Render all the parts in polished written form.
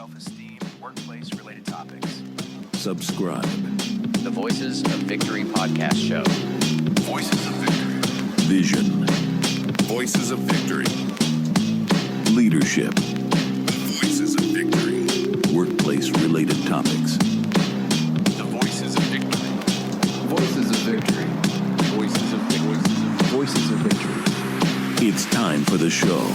self-esteem, workplace-related topics. Subscribe. The Voices of Victory podcast show. Voices of Victory. Vision. Voices of Victory. Leadership. Voices of Victory. Workplace-related topics. The Voices of Victory. Voices of Victory. Voices of Victory. Voices of Victory. It's time for the show.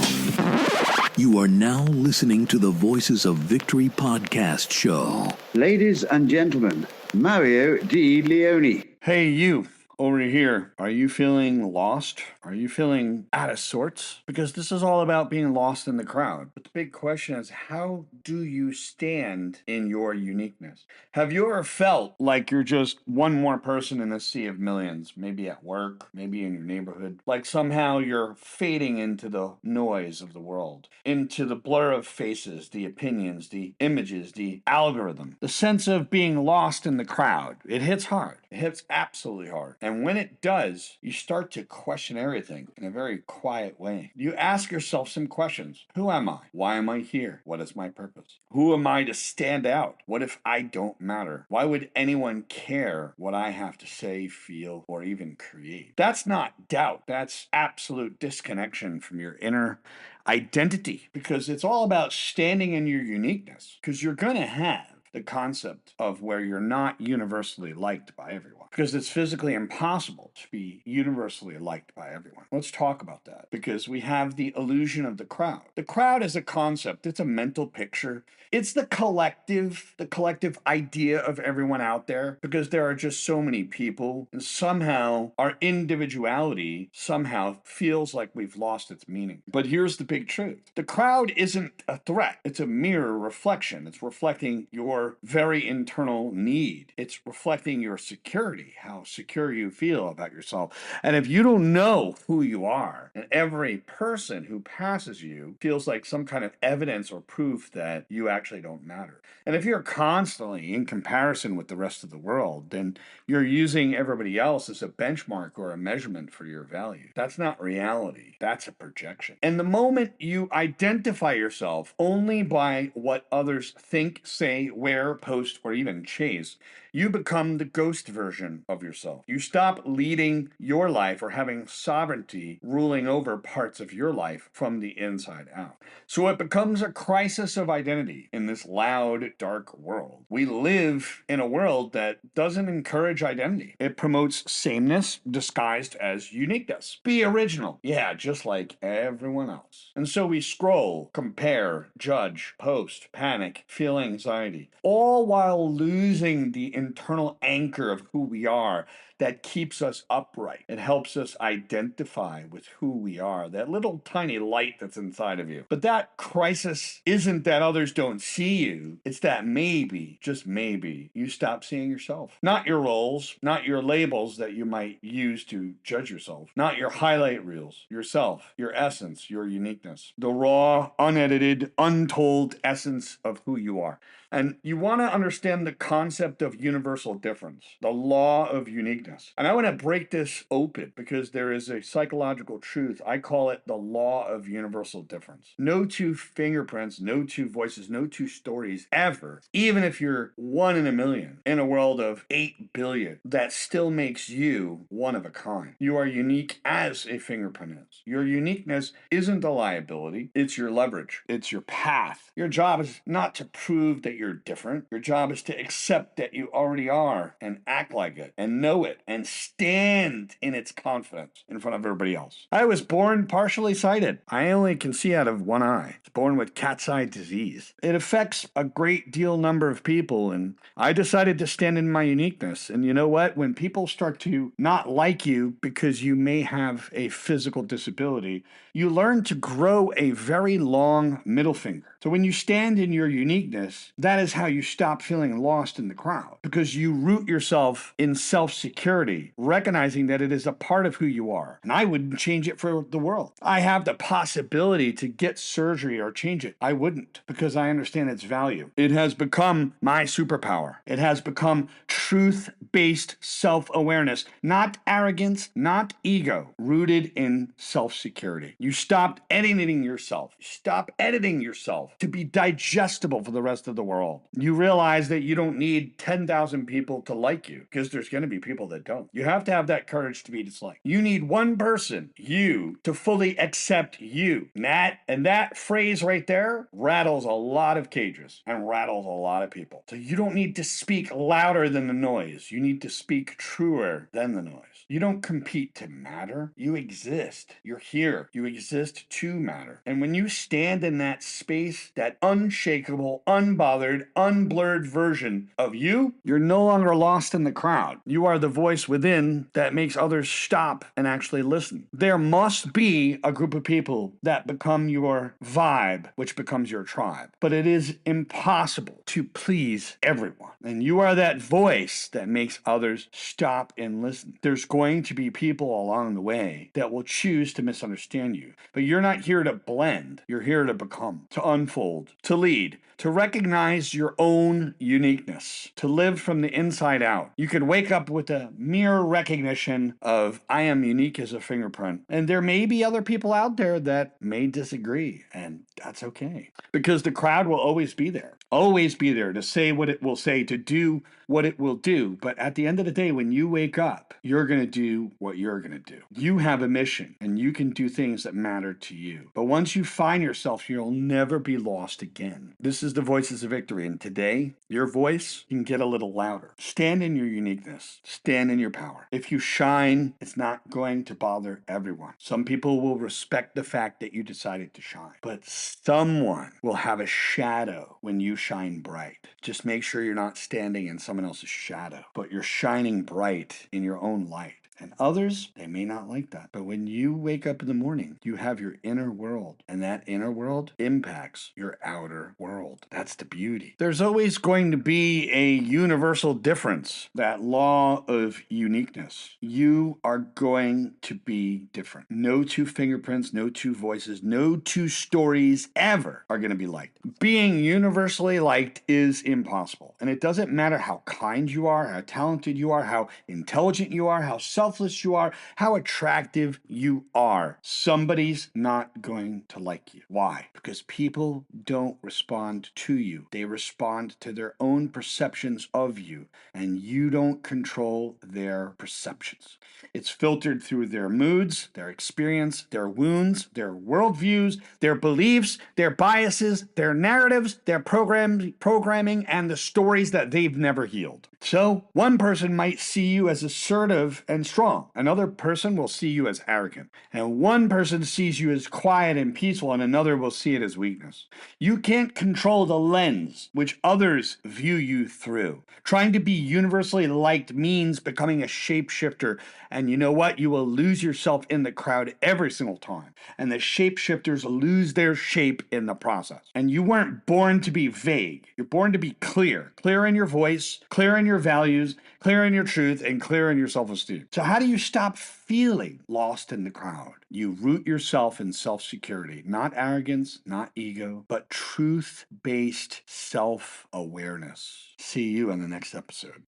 You are now listening to the Voices of Victory podcast show. Ladies and gentlemen, Mario Di Leone. Hey, you over here. Are you feeling lost? Are you feeling out of sorts? Because this is all about being lost in the crowd. But the big question is, how do you stand in your uniqueness? Have you ever felt like you're just one more person in a sea of millions? Maybe at work, maybe in your neighborhood. Like somehow you're fading into the noise of the world, into the blur of faces, the opinions, the images, the algorithm. The sense of being lost in the crowd. It hits hard. It hits absolutely hard. And when it does, you start to question everything in a very quiet way. You ask yourself some questions. Who am I? Why am I here? What is my purpose? Who am I to stand out? What if I don't matter? Why would anyone care what I have to say, feel, or even create? That's not doubt. That's absolute disconnection from your inner identity, because it's all about standing in your uniqueness, because you're going to have the concept of where you're not universally liked by everyone, because it's physically impossible to be universally liked by everyone. Let's talk about that, because we have the illusion of the crowd. The crowd is a concept. It's a mental picture. It's the collective idea of everyone out there, because there are just so many people, and somehow our individuality somehow feels like we've lost its meaning. But here's the big truth. The crowd isn't a threat. It's a mirror reflection. It's reflecting your very internal need. It's reflecting your security, how secure you feel about yourself. And if you don't know who you are, and every person who passes you feels like some kind of evidence or proof that you actually don't matter. And if you're constantly in comparison with the rest of the world, then you're using everybody else as a benchmark or a measurement for your value. That's not reality. That's a projection. And the moment you identify yourself only by what others think, say, wear, post, or even chase, you become the ghost version of yourself. You stop leading your life or having sovereignty ruling over parts of your life from the inside out. So it becomes a crisis of identity in this loud, dark world. We live in a world that doesn't encourage identity. It promotes sameness disguised as uniqueness. Be original. Yeah, just like everyone else. And so we scroll, compare, judge, post, panic, feel anxiety, all while losing the internal anchor of who we are that keeps us upright. It helps us identify with who we are, that little tiny light that's inside of you. But that crisis isn't that others don't see you. It's that maybe, just maybe, you stop seeing yourself. Not your roles, not your labels that you might use to judge yourself, not your highlight reels, yourself, your essence, your uniqueness, the raw, unedited, untold essence of who you are. And you want to understand the concept of universal difference, the law of uniqueness. And I want to break this open because there is a psychological truth. I call it the law of universal difference. No two fingerprints, no two voices, no two stories ever, even if you're one in a million in a world of 8 billion, that still makes you one of a kind. You are unique as a fingerprint is. Your uniqueness isn't a liability. It's your leverage. It's your path. Your job is not to prove that you're different. Your job is to accept that you already are and act like it and know it and stand in its confidence in front of everybody else. I was born partially sighted. I only can see out of one eye. I was born with cat's eye disease. It affects a great deal number of people, and I decided to stand in my uniqueness. And you know what? When people start to not like you because you may have a physical disability, you learn to grow a very long middle finger. So when you stand in your uniqueness, that is how you stop feeling lost in the crowd, because you root yourself in self-security, recognizing that it is a part of who you are. And I wouldn't change it for the world. I have the possibility to get surgery or change it. I wouldn't, because I understand its value. It has become my superpower. It has become truth-based self-awareness, not arrogance, not ego, rooted in self-security. You stopped editing yourself. Stop editing yourself to be digestible for the rest of the world. You realize that you don't need 10,000 people to like you, because there's going to be people that don't. You have to have that courage to be disliked. You need one person, you, to fully accept you. And that phrase right there rattles a lot of cages and rattles a lot of people. So you don't need to speak louder than the noise. You need to speak truer than the noise. You don't compete to matter. You exist. You're here. You exist to matter. And when you stand in that space, that unshakable, unbothered, unblurred version of you, you're no longer lost in the crowd. You are the voice within that makes others stop and actually listen. There must be a group of people that become your vibe, which becomes your tribe. But it is impossible to please everyone. And you are that voice that makes others stop and listen. There's going to be people along the way that will choose to misunderstand you. But you're not here to blend. You're here to become, to unfold, to lead, to recognize your own uniqueness, to live from the inside out. You could wake up with a mere recognition of, I am unique as a fingerprint. And there may be other people out there that may disagree, and that's okay. Because the crowd will always be there to say what it will say, to do what it will do. But at the end of the day, when you wake up, you're going to do what you're going to do. You have a mission, and you can do things that matter to you. But once you find yourself, you'll never be lost again. This is the Voices of Victory, and today, your voice can get a little louder. Stand in your uniqueness. Stand in your power. If you shine, it's not going to bother everyone. Some people will respect the fact that you decided to shine, but someone will have a shadow when you shine bright. Just make sure you're not standing in someone else's shadow, but you're shining bright in your own light. And others, they may not like that. But when you wake up in the morning, you have your inner world, and that inner world impacts your outer world. That's the beauty. There's always going to be a universal difference, that law of uniqueness. You are going to be different. No two fingerprints, no two voices, no two stories ever are going to be liked. Being universally liked is impossible. And it doesn't matter how kind you are, how talented you are, how intelligent you are, how selfless you are, how attractive you are. Somebody's not going to like you. Why? Because people don't respond to you. They respond to their own perceptions of you, and you don't control their perceptions. It's filtered through their moods, their experience, their wounds, their worldviews, their beliefs, their biases, their narratives, their programming, and the stories that they've never healed. So, one person might see you as assertive and strong. Another person will see you as arrogant. And one person sees you as quiet and peaceful, and another will see it as weakness. You can't control the lens which others view you through. Trying to be universally liked means becoming a shapeshifter. And you know what? You will lose yourself in the crowd every single time. And the shapeshifters lose their shape in the process. And you weren't born to be vague. You're born to be clear. Clear in your voice, clear in your values, clear in your truth, and clear in your self-esteem. So how do you stop feeling lost in the crowd? You root yourself in self-security, not arrogance, not ego, but truth-based self-awareness. See you in the next episode.